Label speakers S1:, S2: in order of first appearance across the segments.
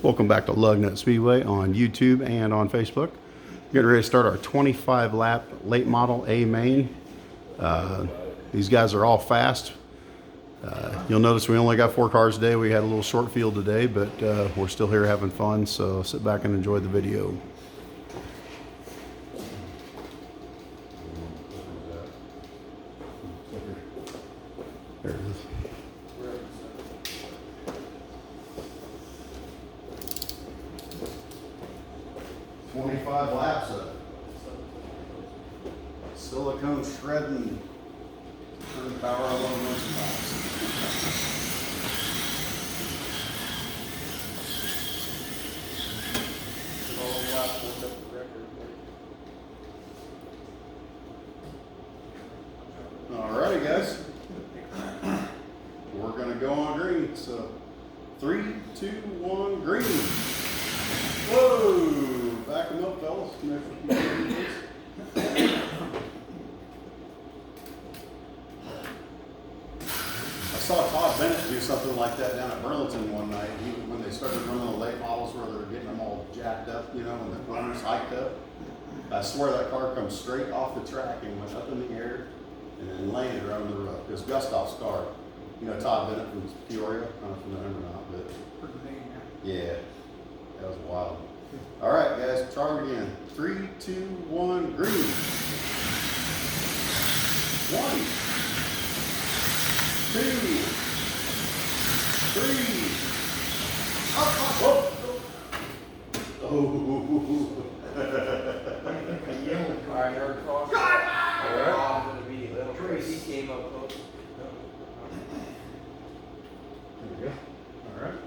S1: Welcome back to Lugnut Speedway on YouTube and on Facebook. Getting ready to start our 25 lap late model A main. These guys are all fast. You'll notice we only got 4 cars today. We had a little short field today, but we're still here having fun, so sit back and enjoy the video. There it is. 25 laps of silicone shredding and power of motion laps. Alrighty, guys. We're gonna go on green. So 3, 2, 1, green. Whoa! Back them up, fellas. I saw Todd Bennett do something like that down at Burlington one night. When they started running the late models where they're getting them all jacked up, you know, and the runners hiked up. I swear that car comes straight off the track and went up in the air and then landed right on the road. It was Gustav's car. You know Todd Bennett from Peoria? I don't know if you know him or not, but yeah, that was wild. All right, guys, try it again. 3, 2, 1, green. 1, 2, 3. Up, up, up. Oh.
S2: I heard cross. Alright. Little Tracy came up close.
S1: There we go. All right.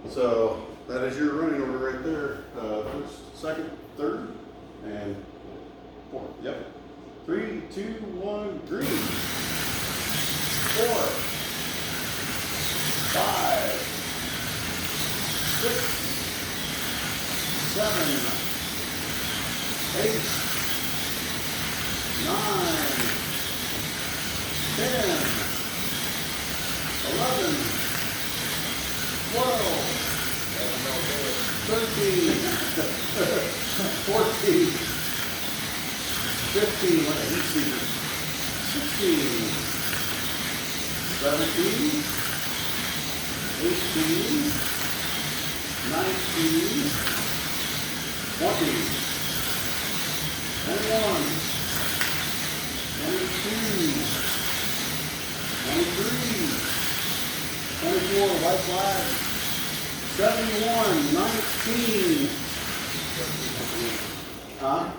S1: So that is your running order right there. First, second, third, and fourth. Yep. 3, 2, 1, green. 4, 5, 6, 7, 8, 9, 10, 11, 12, 13, 14, 15, what a heat seeker, 16, 17, 18, 19, 20, 21, 22, 23, 24, white flag, 71, 19. Huh?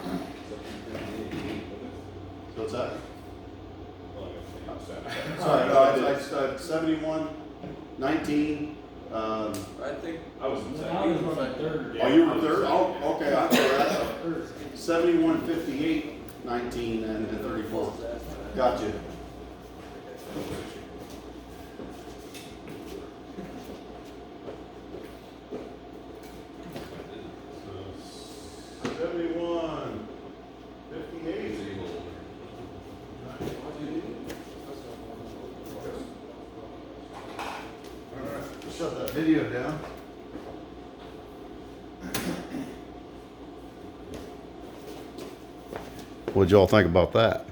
S1: So what's that? Sorry, I 71, 19.
S2: I think
S3: I was
S4: my third.
S1: Oh, you were third? Oh, okay, I thought that. 71, 58, 19, and 34. Gotcha. 71, 58. Alright, shut that video down. What'd y'all think about that?